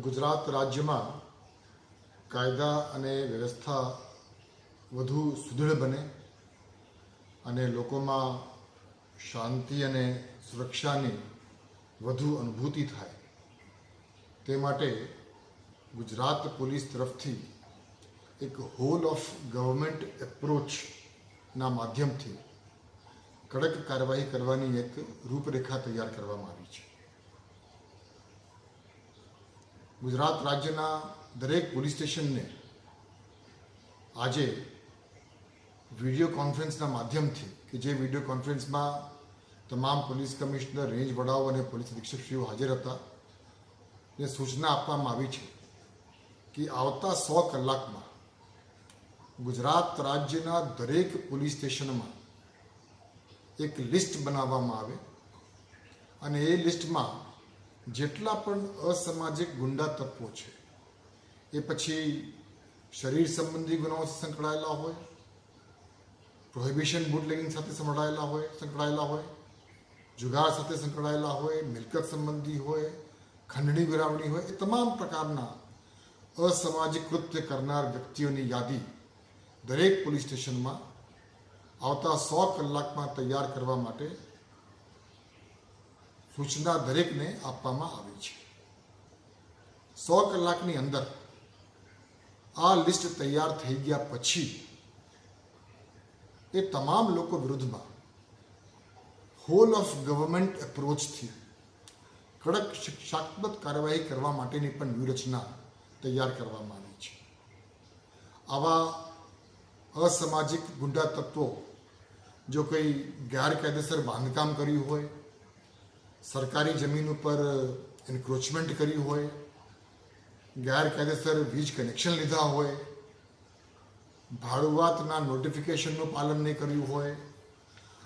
ગુજરાત રાજ્યમાં કાયદા અને વ્યવસ્થા વધુ સુદૃઢ બને અને લોકોમાં શાંતિ અને સુરક્ષાની વધુ અનુભૂતિ થાય તે માટે ગુજરાત પોલીસ તરફથી એક હોલ ઓફ ગવર્મેન્ટ એપ્રોચના માધ્યમથી કડક કાર્યવાહી કરવાની એક રૂપરેખા તૈયાર કરવામાં આવી છે. ગુજરાત રાજ્યના દરેક પોલીસ સ્ટેશનને આજે વિડીયો કોન્ફરન્સના માધ્યમથી કે જે વિડીયો કોન્ફરન્સમાં તમામ પોલીસ કમિશનર, રેન્જ વડાઓ અને પોલીસ અધિક્ષકશ્રીઓ હાજર હતા, ને સૂચના આપવામાં આવી છે કે આવતા 100 કલાકમાં ગુજરાત રાજ્યના દરેક પોલીસ સ્ટેશનમાં એક લિસ્ટ બનાવવામાં આવે અને એ લિસ્ટમાં જેટલા પણ અસામાજિક ગુંડા તત્વો છે, એ પછી શરીર સંબંધી ગુનાઓ સંકળાયેલા હોય, પ્રોહિબિશન બુટલેગિંગ સાથે સંકળાયેલા હોય, જુગાર સાથે સંકળાયેલા હોય, મિલકત સંબંધી હોય, ખંડણી ગુરાવણી હોય, એ તમામ પ્રકારના અસામાજિક કૃત્ય કરનાર વ્યક્તિઓની યાદી દરેક પોલીસ સ્ટેશનમાં આવતા 100 કલાકમાં તૈયાર કરવા માટે સૂચના દરેકને આપવામાં આવી છે. 100 કલાકની અંદર આ લિસ્ટ તૈયાર થઈ ગયા પછી એ તમામ લોકો વિરુદ્ધમાં હોલ ઓફ ગવર્મેન્ટ એપ્રોચથી કડક શિક્ષાત્મક કાર્યવાહી કરવા માટેની પણ વ્યૂહરચના તૈયાર કરવામાં આવી છે. આવા અસામાજિક ગુંડા તત્વો જો કોઈ ગેરકાયદેસર બાંધકામ કર્યું હોય, સરકારી જમીન ઉપર એન્ક્રોચમેન્ટ કર્યું હોય, ગેરકાયદેસર વીજ કનેક્શન લીધા હોય, ભાડુઆતના નોટિફિકેશનનું પાલન નહીં કર્યું હોય,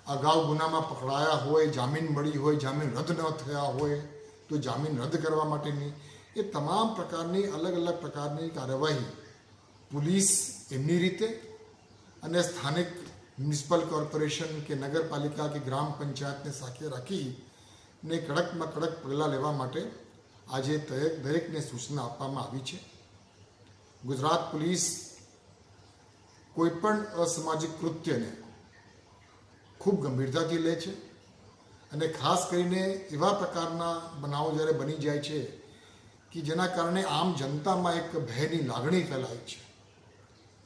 અગાઉ ગુનામાં પકડાયા હોય, જામીન મળી હોય, જામીન રદ ન થયા હોય તો જામીન રદ કરવા માટેની એ તમામ પ્રકારની અલગ અલગ પ્રકારની કાર્યવાહી પોલીસ એમની રીતે અને સ્થાનિક મ્યુનિસિપલ કોર્પોરેશન કે નગરપાલિકા કે ગ્રામ પંચાયતને સાથે રાખીને કડકમાં કડક પગલાં લેવા માટે આજે દરેકને સૂચના આપવામાં આવી છે. ગુજરાત પોલીસ કોઈપણ અસામાજિક કૃત્યને ખૂબ ગંભીરતાથી લે છે અને ખાસ કરીને એવા પ્રકારના બનાવો જ્યારે બની જાય છે કે જેના કારણે આમ જનતામાં એક ભયની લાગણી ફેલાય છે,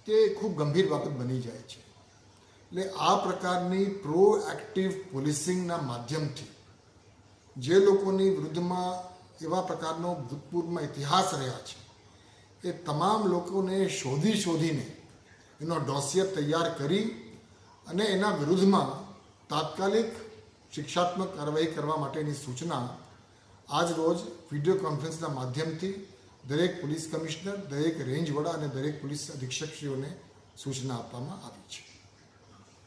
તે ખૂબ ગંભીર બાબત બની જાય છે. એટલે આ પ્રકારની પ્રોએક્ટિવ પોલીસિંગના માધ્યમથી જે લોકોની વિરુદ્ધમાં એવા પ્રકારનો ભૂતપૂર્વમાં ઇતિહાસ રહ્યા છે, એ તમામ લોકોને શોધીને એનો ડોસિયર તૈયાર કરી અને એના વિરુદ્ધમાં તાત્કાલિક શિક્ષાત્મક કાર્યવાહી કરવા માટેની સૂચના આજ રોજ વિડીયો કોન્ફરન્સના માધ્યમથી દરેક પોલીસ કમિશનર, દરેક રેન્જ વડા અને દરેક પોલીસ અધિક્ષકશ્રીઓને સૂચના આપવામાં આવી છે.